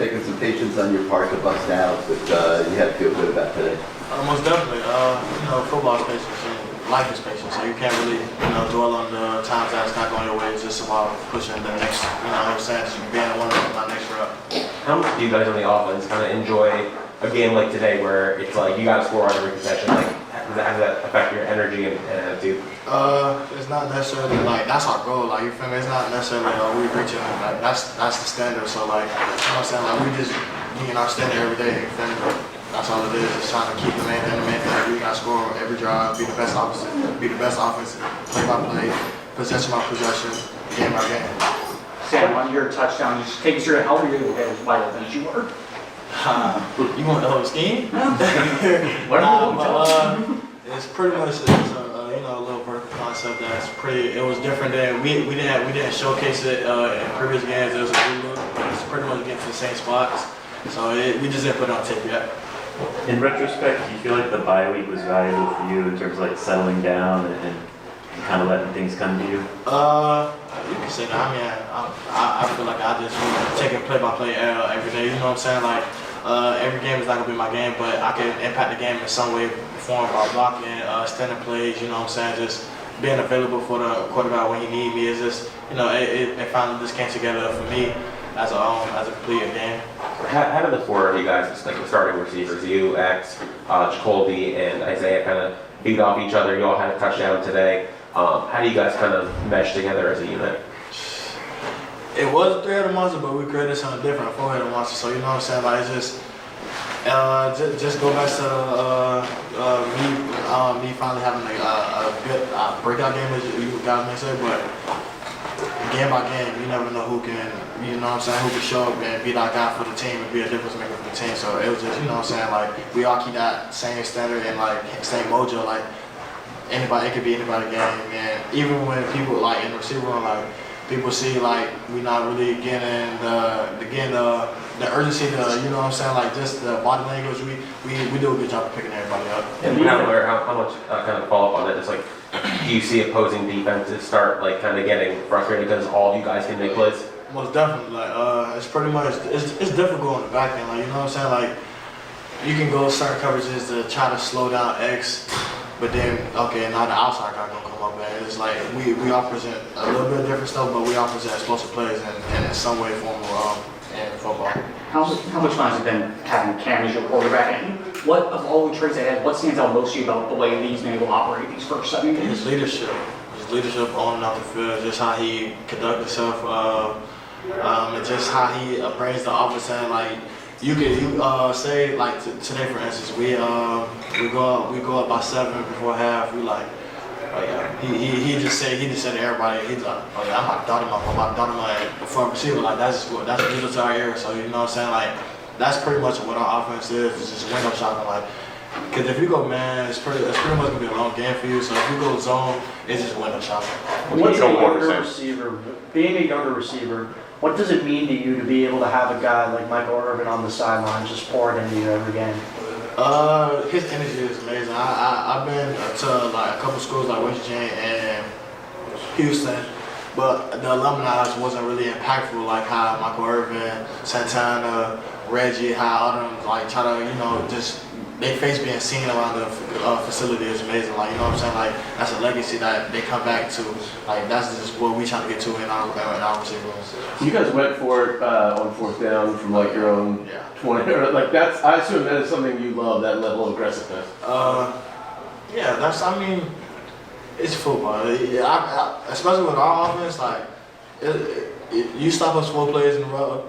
taking some patience on your part to bust out, but you had to feel good about today. Most definitely. Football is patience and life is patience. So you can't really, dwell on the times that it's not going your way. It's just about pushing the next, being one of my next rep. How much do you guys on the offense kind of enjoy a game like today where it's like you got to score on every possession? Like, how does that affect your energy and attitude? It's not necessarily like that's our goal. Like you feel me? It's not necessarily we reaching like that's the standard. So like like we just meeting our standard every day. You feel me? That's all it is. Just trying to keep the main thing. We got to score every drive, be the best offense, play by play, possession by possession, game by game. Sam, on your touchdown, just take us through how were you able to get as wide open as you were? You want the whole scheme? It's pretty much a little vertical concept that's pretty. It was different than we didn't showcase it in previous games. It was a new look. It's pretty much getting to the same spots. So we just didn't put it on tape yet. In retrospect, do you feel like the bye week was valuable for you in terms of like settling down and kind of letting things come to you? You can say that. I mean, I feel like I just take it play by play every day. You know what I'm saying? Like every game is not gonna be my game, but I can impact the game in some way, form by blocking, extending plays. You know what I'm saying? Just being available for the quarterback when he need me. Is just it finally just came together for me as a complete game. How did the four of you guys, like the starting receivers, you, X, Jacoby, and Isaiah, kind of beat off each other? You all had a touchdown today. How do you guys kind of mesh together as a unit? It was a three-headed monster, but we created something different, a four-headed monster. So you know what I'm saying? Like it's just go back to me finally having a good breakout game, as you guys may say, but game by game, you never know who can, who can show up and be that guy for the team and be a difference maker for the team. So it was just, like we all keep that same standard and like same mojo, like anybody, it could be anybody's game. And even when people like in the receiver room, like people see like we not really getting the urgency to, like just the body language, we do a good job of picking everybody up. And how much kind of follow up on that, just like, do you see opposing defenses start like kind of getting frustrated because all of you guys can make plays? Most definitely. Like it's pretty much it's difficult on the back end. Like you know what I'm saying. Like you can go certain coverages to try to slow down X, but then now the outside guy gonna come up and it's like we all present a little bit of different stuff, but we all present explosive plays and in some way form in football. How much fun has it been having Cam as your quarterback? And what of all the traits ahead, what stands out most to you about the way these men will operate these first 7 games? His leadership on and off the field, just how he conducts himself, and just how he brings the offense in. Like you say like today for instance, we go up by 7 before half. We like, oh yeah, he just said to everybody, he's like, oh yeah, I'm about to dart him front receiver. Like that's digital to our era. So you know what I'm saying, like that's pretty much what our offense is. It's just window shopping, like. Because if you go man, it's pretty much gonna be a long game for you. So if you go zone, it's just window shopping. Being a younger receiver, what does it mean to you to be able to have a guy like Michael Irvin on the sideline just pour it into you every game? His energy is amazing. I've been to like a couple schools like West Virginia and Houston, but the alumni wasn't really impactful like how Michael Irvin, Santana, Reggie, how all them like try to just their face being seen around the facility is amazing. Like, you know what I'm saying? Like, that's a legacy that they come back to. Like, that's just what we trying to get to in our receiver rooms. You guys went for it on fourth down from like your own 20. Like that's, I assume that is something you love, that level of aggressiveness. Yeah, it's football. Especially with our offense, like, you stop us 4 plays in a row,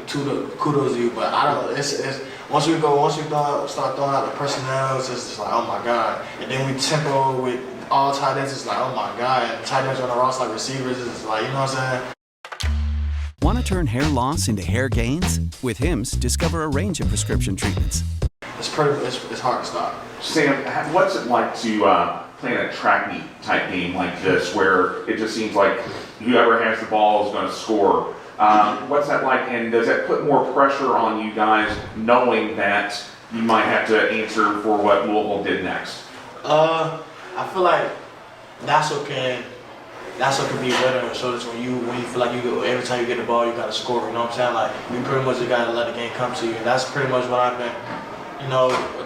kudos to you. But I don't. It's once we start throwing out the personnel, it's just like, oh my god. And then we tempo with all tight ends. It's like, oh my god. And tight ends on the roster like receivers. It's like, you know what I'm saying. Want to turn hair loss into hair gains? With Hims, discover a range of prescription treatments. It's hard to stop. Sam, what's it like to play in a track meet type game like this, where it just seems like whoever has the ball is going to score? What's that like, and does that put more pressure on you guys, knowing that you might have to answer for what Louisville did next? I feel like Nassau can that's what could be better. So that's when you feel like every time you get the ball, you got to score. You know what I'm saying? Like you pretty much just got to let the game come to you. And that's pretty much what I've been,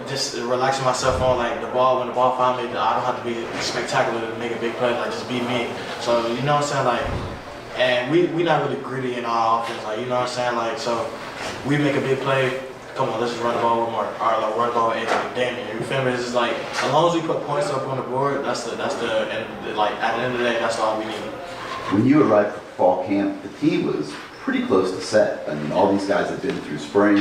just relaxing myself on. Like when the ball find me, I don't have to be spectacular to make a big play. Like just be me. So you know what I'm saying? Like, and we not really gritty in our offense. Like you know what I'm saying? Like so, we make a big play. Come on, let's just run the ball with Mark, or like run the ball with Anthony, Damian. You feel me? It's just like as long as we put points up on the board, that's the and like at the end of the day, that's all we need. When you arrived for fall camp, the team was pretty close to set. I mean, all these guys have been through spring,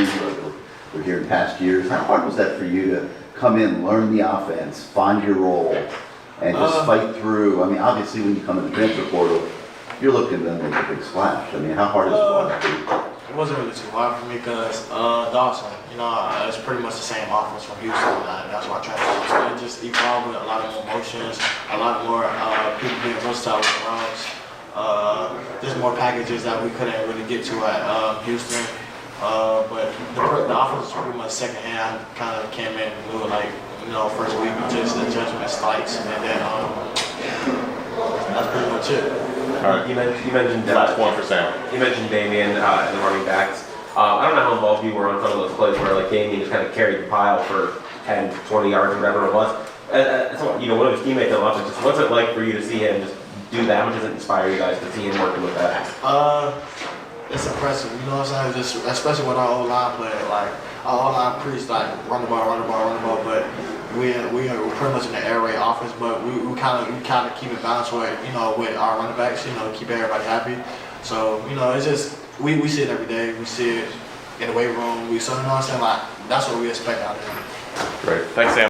we're here in past years. How hard was that for you to come in, learn the offense, find your role, and just fight through? I mean, obviously when you come in the transfer portal, you're looking to make a big splash. I mean, how hard is it? It wasn't really too hard for me because Dawson, it's pretty much the same offense from Houston. That's why I tried to. So it just evolved with a lot of more motions, a lot more people being versatile with the runs. There's more packages that we couldn't really get to at Houston. But the offense was pretty much second hand. Kind of came in and blew it like, first week just adjustment slights, and then that's pretty much it. All right, you mentioned Last one for Sam. You mentioned Damian and the running backs. I don't know how involved you were on some of those plays where like Damian just kind of carried the pile for 10, 20 yards, whatever it was. One of his teammates on offense, what's it like for you to see him just do that? How does it inspire you guys to see him working with that? It's impressive, you know what I'm saying? Just especially with our O-line play, like our O-line preach like run the ball, but we are pretty much in the air raid offense, but we kind of keep it balanced with with our running backs, keep everybody happy. So it's just we see it every day. We see it in the weight room. So you know what I'm saying? Like that's what we expect out of him. Great. Thanks, Sam.